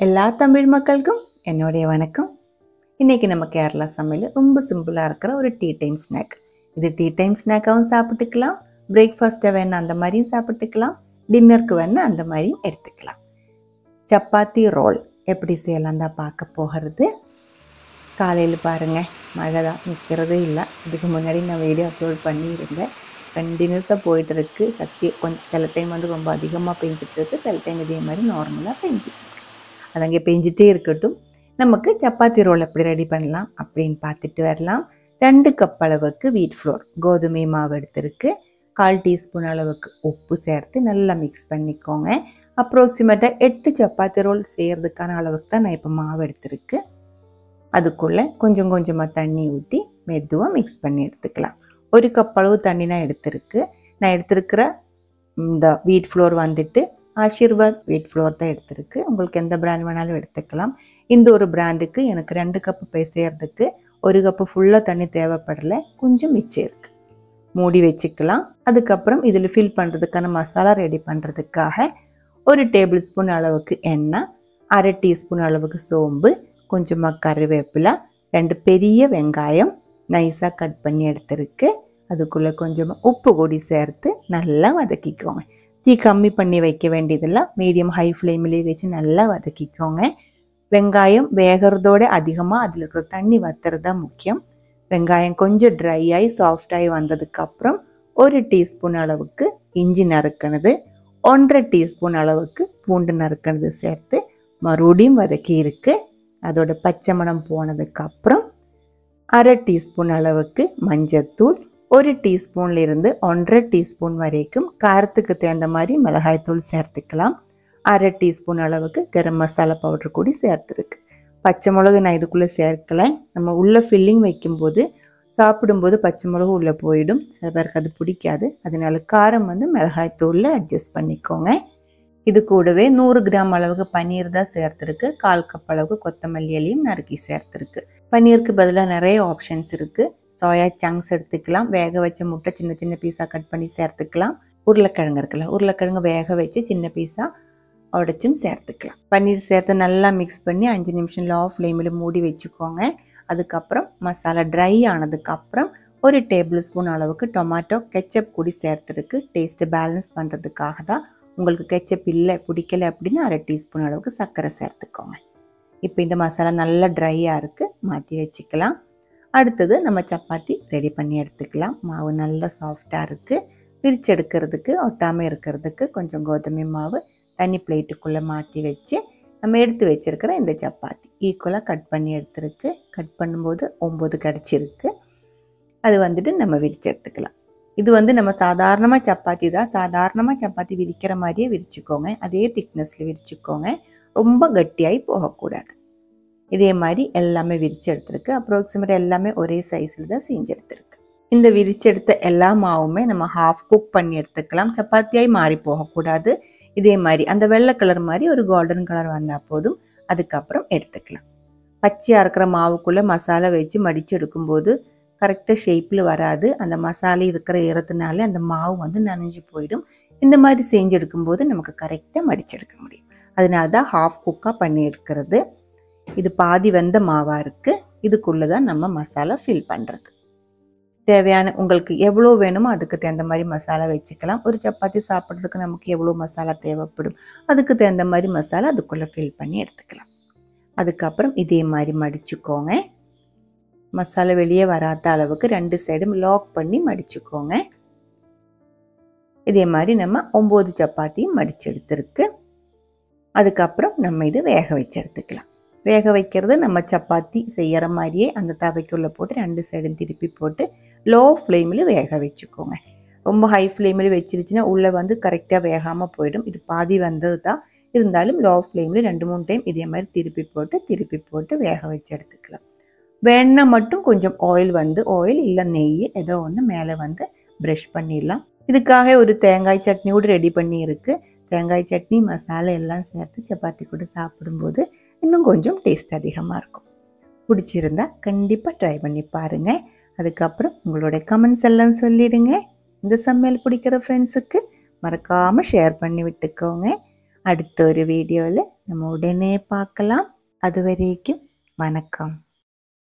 எல்லா தமிழ் மக்களுக்கும் என்னுடைய வணக்கம். இன்றைக்கி நம்ம கேரளா சமையல் ரொம்ப சிம்பிளாக இருக்கிற ஒரு டீ டைம் ஸ்நாக். இது டீ டைம் ஸ்நாக்காகவும் சாப்பிட்டுக்கலாம், பிரேக்ஃபாஸ்ட்டை வேணால் அந்த மாதிரியும் சாப்பிட்டுக்கலாம், டின்னருக்கு வேணால் அந்த மாதிரியும் எடுத்துக்கலாம். சப்பாத்தி ரோல் எப்படி செய்யலாம் தான் பார்க்க போகிறது. காலையில் பாருங்கள், மழை தான் நிற்கிறதே இல்லை. இதுக்கு முன்னாடி நான் வீடியோ அப்லோட் பண்ணியிருந்தேன். கண்டினியூஸாக போயிட்டு இருக்குது. சக்தி கொஞ்சம் சில டைம் வந்து ரொம்ப அதிகமாக பெஞ்சிட்டு இருக்குது, சில டைம் இதே மாதிரி நார்மலாக பெஞ்சிட்டு. அது அங்கே பெஞ்சிட்டே இருக்கட்டும். நமக்கு சப்பாத்தி ரோல் எப்படி ரெடி பண்ணலாம் அப்படின்னு பார்த்துட்டு வரலாம். 2 கப் அளவுக்கு வீட் ஃப்ளோர் கோதுமை மாவு எடுத்துருக்கு. 1/4 டீஸ்பூன் அளவுக்கு உப்பு சேர்த்து நல்லா மிக்ஸ் பண்ணிக்கோங்க. அப்ராக்சிமேட்டாக 8 சப்பாத்தி ரோல் செய்கிறதுக்கான அளவுக்கு தான் நான் இப்போ மாவு எடுத்துருக்கு. அதுக்குள்ளே கொஞ்சம் கொஞ்சமாக தண்ணி ஊற்றி மெதுவாக மிக்ஸ் பண்ணி எடுத்துக்கலாம். 1 கப் அளவு தண்ணி நான் எடுத்துருக்கு. நான் எடுத்துருக்கிற இந்த வீட் ஃப்ளோர் வந்துட்டு ஆஷிர்வாத் வீட் ஃப்ளோர் தான் எடுத்துருக்கு. உங்களுக்கு எந்த பிராண்ட் வேணாலும் எடுத்துக்கலாம். இந்த ஒரு பிராண்டுக்கு எனக்கு 2 கப்பு செய்கிறதுக்கு 1 கப்பு ஃபுல்லாக தண்ணி தேவைப்படலை, கொஞ்சம் மிச்சம் இருக்குது. மூடி வச்சுக்கலாம். அதுக்கப்புறம் இதில் ஃபில் பண்ணுறதுக்கான மசாலா ரெடி பண்ணுறதுக்காக 1 டேபிள் ஸ்பூன் அளவுக்கு எண்ணெய், 1/2 டீஸ்பூன் அளவுக்கு சோம்பு, கொஞ்சமாக கருவேப்பிலை, 2 பெரிய வெங்காயம் நைஸாக கட் பண்ணி எடுத்துருக்கு. அதுக்குள்ளே கொஞ்சமாக உப்பு கூடி சேர்த்து நல்லா வதக்கிக்கோங்க. தீ கம்மி பண்ணி வைக்க வேண்டியதில்லை, மீடியம் ஹை ஃப்ளேமிலே வச்சு நல்லா வதக்கிக்கோங்க. வெங்காயம் வேகிறதோட அதிகமாக அதில் இருக்கிற தண்ணி வத்துறது தான் முக்கியம். வெங்காயம் கொஞ்சம் ட்ரை ஆகி சாஃப்டாகி வந்ததுக்கப்புறம் 1 டீஸ்பூன் அளவுக்கு இஞ்சி நறுக்கினது, 1/2 டீஸ்பூன் அளவுக்கு பூண்டு நறுக்கினது சேர்த்து மறுபடியும் வதக்கி இருக்கு. அதோட பச்சை மணம் போனதுக்கப்புறம் 1/2 டீஸ்பூன் அளவுக்கு மஞ்சத்தூள், 1 டீஸ்பூன்லேருந்து 1/2 டீஸ்பூன் வரைக்கும் காரத்துக்கு தகுந்த மாதிரி மிளகாய்த்தூள் சேர்த்துக்கலாம். 1/2 டீஸ்பூன் அளவுக்கு கரம் மசாலா பவுடர் கூடி சேர்த்துருக்கு. பச்சை மிளகு நான் இதுக்குள்ளே சேர்க்கலை. நம்ம உள்ளே ஃபில்லிங் வைக்கும்போது சாப்பிடும்போது பச்சை மிளகு உள்ளே போயிடும், சில பேருக்கு அது பிடிக்காது. அதனால காரம் வந்து மிளகாய்த்தூளில் அட்ஜஸ்ட் பண்ணிக்கோங்க. இது கூடவே 100 கிராம் அளவுக்கு பன்னீர் தான் சேர்த்துருக்கு. 1/4 கப் அளவுக்கு கொத்தமல்லி இலையும் நறுக்கி சேர்த்துருக்கு. பன்னீருக்கு பதிலாக நிறைய ஆப்ஷன்ஸ் இருக்குது. சோயா சங்க்ஸ் எடுத்துக்கலாம், வேக வச்ச முட்டை சின்ன சின்ன பீஸாக கட் பண்ணி சேர்த்துக்கலாம், உருளைக்கிழங்கு இருக்குல்ல, உருளைக்கிழங்கு வேக வச்சு சின்ன பீஸாக உடைச்சும் சேர்த்துக்கலாம். பன்னீர் சேர்த்து நல்லா மிக்ஸ் பண்ணி 5 நிமிஷம் லோ ஃப்ளேமில் மூடி வச்சுக்கோங்க. அதுக்கப்புறம் மசாலா ட்ரை ஆனதுக்கப்புறம் 1 டேபிள் ஸ்பூன் அளவுக்கு டொமேட்டோ கெச்சப் கூடி சேர்த்துருக்கு. டேஸ்ட்டு பேலன்ஸ் பண்ணுறதுக்காக தான். உங்களுக்கு கெச்சப் இல்லை பிடிக்கலை அப்படின்னா 1/2 டீஸ்பூன் அளவுக்கு சர்க்கரை சேர்த்துக்கோங்க. இப்போ இந்த மசாலா நல்லா ட்ரையாக இருக்குது, மாற்றி வச்சுக்கலாம். அடுத்தது நம்ம சப்பாத்தி ரெடி பண்ணி எடுத்துக்கலாம். மாவு நல்லா சாஃப்டாக இருக்குது. பிரித்து எடுக்கிறதுக்கு ஒட்டாமல் இருக்கிறதுக்கு கொஞ்சம் கோதுமை மாவு தண்ணி பிளேட்டுக்குள்ளே மாற்றி வச்சு நம்ம எடுத்து வச்சுருக்கிற இந்த சப்பாத்தி ஈக்குவலாக கட் பண்ணி எடுத்துருக்கு. கட் பண்ணும்போது 9 கிடச்சிருக்கு. அது வந்துட்டு நம்ம விரித்து எடுத்துக்கலாம். இது வந்து நம்ம சாதாரணமாக சப்பாத்தி தான். சாதாரணமாக சப்பாத்தி விரிக்கிற மாதிரியே விரிச்சுக்கோங்க. அதே திக்னஸில் விரிச்சுக்கோங்க, ரொம்ப கட்டியாகி போகக்கூடாது. இதே மாதிரி எல்லாமே விரித்து எடுத்துருக்கு. அப்ராக்சிமேட்டாக எல்லாமே ஒரே சைஸில் தான் செஞ்சு எடுத்துருக்கு. இந்த விரிச்செடுத்த எல்லா மாவுமே நம்ம ஹாஃப் குக் பண்ணி எடுத்துக்கலாம். சப்பாத்தியாகி மாறி போகக்கூடாது. இதே மாதிரி அந்த வெள்ளை கலர் மாதிரி ஒரு கோல்டன் கலர் வந்தால் போதும். அதுக்கப்புறம் எடுத்துக்கலாம். பச்சையாக இருக்கிற மாவுக்குள்ளே மசாலா வச்சு மடித்து எடுக்கும்போது கரெக்டாக ஷேப்பில் வராது. அந்த மசாலா இருக்கிற ஈரத்தினாலே அந்த மாவு வந்து நனைஞ்சு போயிடும். இந்த மாதிரி செஞ்சு எடுக்கும்போது நமக்கு கரெக்டாக மடிச்செடுக்க முடியும். அதனால தான் ஹாஃப் குக்காக பண்ணி எடுக்கிறது. இது பாதி வெந்த மாவாக இருக்குது. இதுக்குள்ளே தான் நம்ம மசாலா ஃபில் பண்ணுறது. தேவையான உங்களுக்கு எவ்வளோ வேணுமோ அதுக்கு தகுந்த மாதிரி மசாலா வச்சுக்கலாம். ஒரு சப்பாத்தி சாப்பிட்றதுக்கு நமக்கு எவ்வளோ மசாலா தேவைப்படும், அதுக்கு தகுந்த மாதிரி மசாலா அதுக்குள்ளே ஃபில் பண்ணி எடுத்துக்கலாம். அதுக்கப்புறம் இதே மாதிரி மடிச்சுக்கோங்க. மசாலா வெளியே வராத அளவுக்கு 2 சைடும் லாக் பண்ணி மடிச்சுக்கோங்க. இதே மாதிரி நம்ம 9 சப்பாத்தியும் மடித்து எடுத்துருக்கு. அதுக்கப்புறம் நம்ம இது வேக வச்சு எடுத்துக்கலாம். வேக வைக்கிறது நம்ம சப்பாத்தி செய்கிற மாதிரியே அந்த தவைக்குள்ளே போட்டு 2 சைடும் திருப்பி போட்டு லோ ஃப்ளேமில் வேக வச்சுக்கோங்க. ரொம்ப ஹை ஃப்ளேமில் வச்சிருச்சுன்னா உள்ளே வந்து கரெக்டாக வேகாமல் போயிடும். இது பாதி வந்தது தான், இருந்தாலும் லோ ஃப்ளேமில் 2-3 டைம் இதே மாதிரி திருப்பி போட்டு வேக வச்சு எடுத்துக்கலாம். வேணால் மட்டும் கொஞ்சம் ஆயில் இல்லை நெய் ஏதோ ஒன்று மேலே வந்து ப்ரஷ் பண்ணிடலாம். இதுக்காக ஒரு தேங்காய் சட்னி கூட ரெடி பண்ணி இருக்குது. தேங்காய் சட்னி மசாலா எல்லாம் சேர்த்து சப்பாத்தி கூட சாப்பிடும்போது இன்னும் கொஞ்சம் டேஸ்ட் அதிகமாக இருக்கும். பிடிச்சிருந்தா கண்டிப்பாக ட்ரை பண்ணி பாருங்கள். அதுக்கப்புறம் உங்களோட கமெண்ட்ஸ் எல்லாம் சொல்லிடுங்க. இந்த சமையல் பிடிக்கிற ஃப்ரெண்ட்ஸுக்கு மறக்காமல் ஷேர் பண்ணி விட்டுக்கோங்க. அடுத்த ஒரு வீடியோவில் நம்ம உடனே பார்க்கலாம். அதுவரைக்கும் வணக்கம்.